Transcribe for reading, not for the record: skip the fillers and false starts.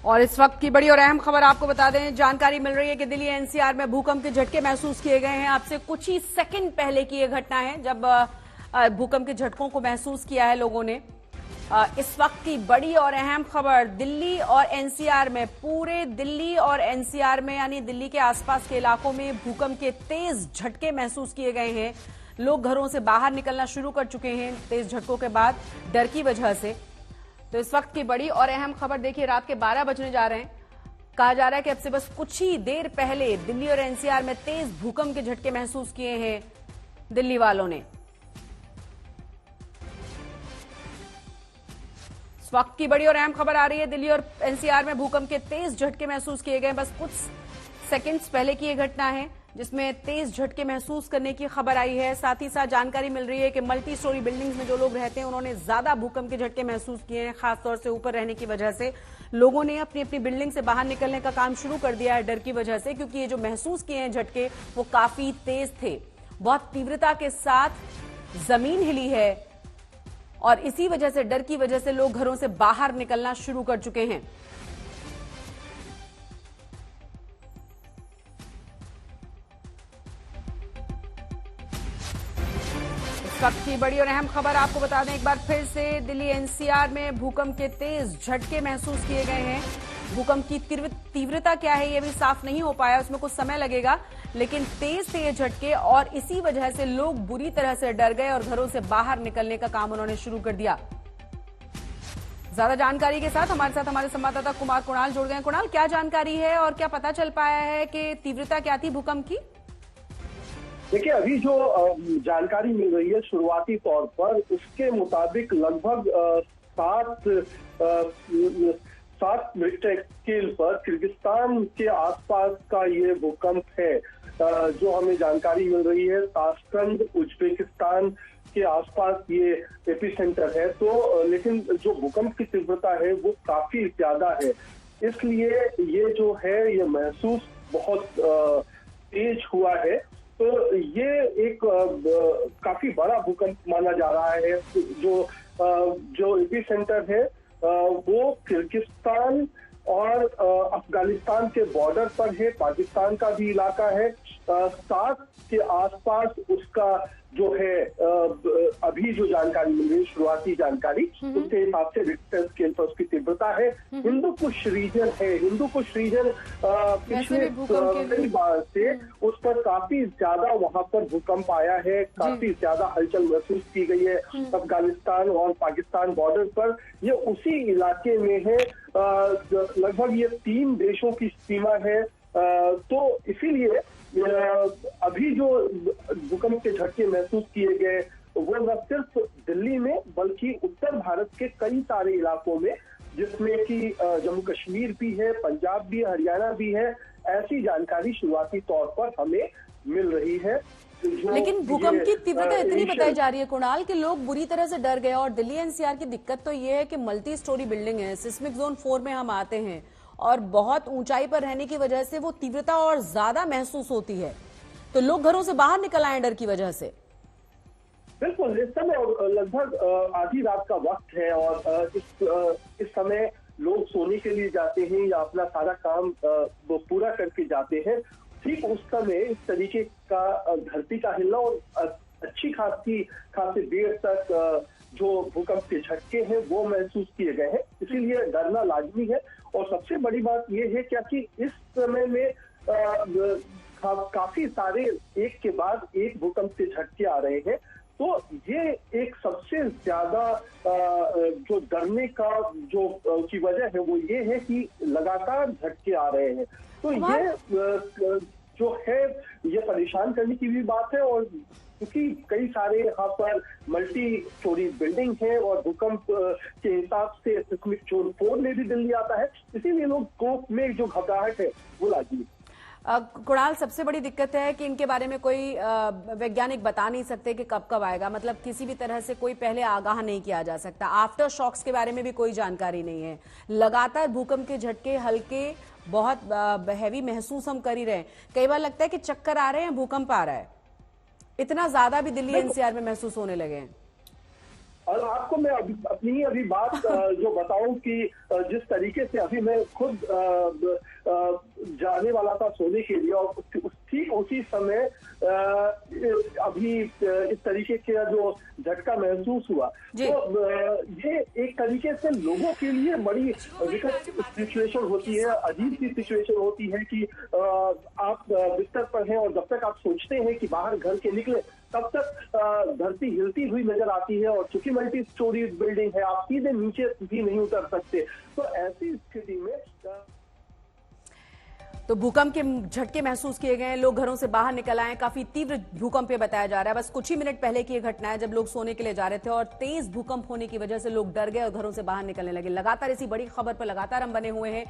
और इस वक्त की बड़ी और अहम खबर आपको बता दें, जानकारी मिल रही है कि दिल्ली एनसीआर में भूकंप के झटके महसूस किए गए हैं। आपसे कुछ ही सेकंड पहले की यह घटना है जब भूकंप के झटकों को महसूस किया है लोगों ने। इस वक्त की बड़ी और अहम खबर, दिल्ली और एनसीआर में, पूरे दिल्ली और एनसीआर में यानी दिल्ली के आसपास के इलाकों में भूकंप के तेज झटके महसूस किए गए हैं। लोग घरों से बाहर निकलना शुरू कर चुके हैं तेज झटकों के बाद, डर की वजह से। तो इस वक्त की बड़ी और अहम खबर देखिए, रात के 12 बजने जा रहे हैं। कहा जा रहा है कि अब से बस कुछ ही देर पहले दिल्ली और एनसीआर में तेज भूकंप के झटके महसूस किए हैं दिल्ली वालों ने। इस वक्त की बड़ी और अहम खबर आ रही है, दिल्ली और एनसीआर में भूकंप के तेज झटके महसूस किए गए। बस कुछ सेकंड्स पहले की यह घटना है जिसमें तेज झटके महसूस करने की खबर आई है। साथ ही साथ जानकारी मिल रही है कि मल्टी स्टोरी बिल्डिंग्स में जो लोग रहते हैं उन्होंने ज्यादा भूकंप के झटके महसूस किए हैं। खासतौर से ऊपर रहने की वजह से लोगों ने अपनी अपनी बिल्डिंग से बाहर निकलने का काम शुरू कर दिया है डर की वजह से, क्योंकि ये जो महसूस किए हैं झटके वो काफी तेज थे, बहुत तीव्रता के साथ जमीन हिली है और इसी वजह से, डर की वजह से लोग घरों से बाहर निकलना शुरू कर चुके हैं। इस वक्त की बड़ी और अहम खबर आपको बता दें एक बार फिर से, दिल्ली एनसीआर में भूकंप के तेज झटके महसूस किए गए हैं। भूकंप की तीव्रता क्या है ये भी साफ नहीं हो पाया, उसमें कुछ समय लगेगा, लेकिन तेज थे ये झटके और इसी वजह से लोग बुरी तरह से डर गए और घरों से बाहर निकलने का काम उन्होंने शुरू कर दिया। ज्यादा जानकारी के साथ हमारे संवाददाता कुमार कुणाल जुड़ गए। कुणाल, क्या जानकारी है और क्या पता चल पाया है कि तीव्रता क्या थी भूकंप की? देखिए, अभी जो जानकारी मिल रही है शुरुआती तौर पर, उसके मुताबिक लगभग 7 रिक्टर स्केल पर किर्गिस्तान के आसपास का ये भूकंप है। जो हमें जानकारी मिल रही है, ताशकंद उज्बेकिस्तान के आसपास ये एपिसेंटर है। तो लेकिन जो भूकंप की तीव्रता है वो काफी ज्यादा है, इसलिए ये जो है ये महसूस बहुत तेज हुआ है। तो ये एक काफी बड़ा भूकंप माना जा रहा है। जो एपिसेंटर है वो किर्गिस्तान और अफगानिस्तान के बॉर्डर पर है, पाकिस्तान का भी इलाका है। 7 के आसपास उसका जो है अभी जो जानकारी मिल रही है, शुरुआती जानकारी, उसके हिसाब से रिक्टर स्केल पर उसकी तीव्रता है। हिंदू कुश रीजन है, हिंदू कुश रीजन पिछले कई बार से उस पर काफी ज्यादा वहां पर भूकंप आया है, काफी ज्यादा हलचल महसूस की गई है। अफगानिस्तान और पाकिस्तान बॉर्डर पर ये उसी इलाके में है, लगभग ये 3 देशों की सीमा है। तो इसीलिए अभी जो भूकंप के झटके महसूस किए गए वो न सिर्फ दिल्ली में बल्कि उत्तर भारत के कई सारे इलाकों में, जिसमें कि जम्मू कश्मीर भी है, पंजाब भी है, हरियाणा भी है, ऐसी जानकारी शुरुआती तौर पर हमें मिल रही है। लेकिन भूकंप की तीव्रता इतनी बताई जा रही है कुणाल कि लोग बुरी तरह से डर गए। और दिल्ली एनसीआर की दिक्कत तो ये है कि मल्टी स्टोरी बिल्डिंग है, सिस्मिक जोन 4 में हम आते हैं और बहुत ऊंचाई पर रहने की वजह से वो तीव्रता और ज्यादा महसूस होती है, तो लोग घरों से बाहर निकल आए डर की वजह से। बिल्कुल, इस समय लगभग आधी रात का वक्त है और इस समय लोग सोने के लिए जाते हैं या अपना सारा काम वो पूरा करके जाते हैं। ठीक उस समय इस तरीके का धरती का हिलना और अच्छी खासी देर तक जो भूकंप के झटके हैं वो महसूस किए गए हैं, इसीलिए डरना लाजमी है। और सबसे बड़ी बात यह है क्या कि इस समय में काफी सारे एक के बाद एक भूकंप के झटके आ रहे हैं। तो ये एक सबसे ज्यादा जो डरने का जो की वजह है वो ये है कि लगातार झटके आ रहे हैं। तो ये जो है ये परेशान करने की भी बात है, और क्योंकि कई सारे यहाँ पर मल्टी स्टोरी बिल्डिंग है और भूकंप के हिसाब से सिस्मिक जोन 4 में भी दिल्ली आता है, इसीलिए लोग को में जो घबराहट है वो लाजमी। कुणाल, सबसे बड़ी दिक्कत है कि इनके बारे में कोई वैज्ञानिक बता नहीं सकते कि कब कब आएगा, मतलब किसी भी तरह से कोई पहले आगाह नहीं किया जा सकता। आफ्टर शॉक्स के बारे में भी कोई जानकारी नहीं है। लगातार भूकंप के झटके हल्के बहुत हैवी महसूस हम कर ही रहे हैं। कई बार लगता है कि चक्कर आ रहे हैं, भूकंप आ रहा है, इतना ज्यादा भी दिल्ली एनसीआर में महसूस होने लगे हैं। और आपको मैं अपनी अभी बात जो बताऊं कि जिस तरीके से अभी मैं खुद जाने वाला था सोने के लिए, और ठीक उसी समय अभी इस तरीके का जो झटका महसूस हुआ, तो ये एक तरीके से लोगों के लिए बड़ी विकट सिचुएशन होती है, अजीब सी सिचुएशन होती है कि आप बिस्तर पर हैं और जब तक आप सोचते हैं कि बाहर घर के निकले, तब तक धरती हिलती हुई नजर आती है, और चूंकि मल्टी स्टोरी बिल्डिंग है, आप सीधे नीचे भी नहीं उतर सकते। तो ऐसी स्थिति में तो भूकंप के झटके महसूस किए गए हैं, लोग घरों से बाहर निकल आए। काफी तीव्र भूकंप ये बताया जा रहा है। बस कुछ ही मिनट पहले की ये घटना है जब लोग सोने के लिए जा रहे थे और तेज भूकंप होने की वजह से लोग डर गए और घरों से बाहर निकलने लगे। लगातार इसी बड़ी खबर पर लगातार हम बने हुए हैं।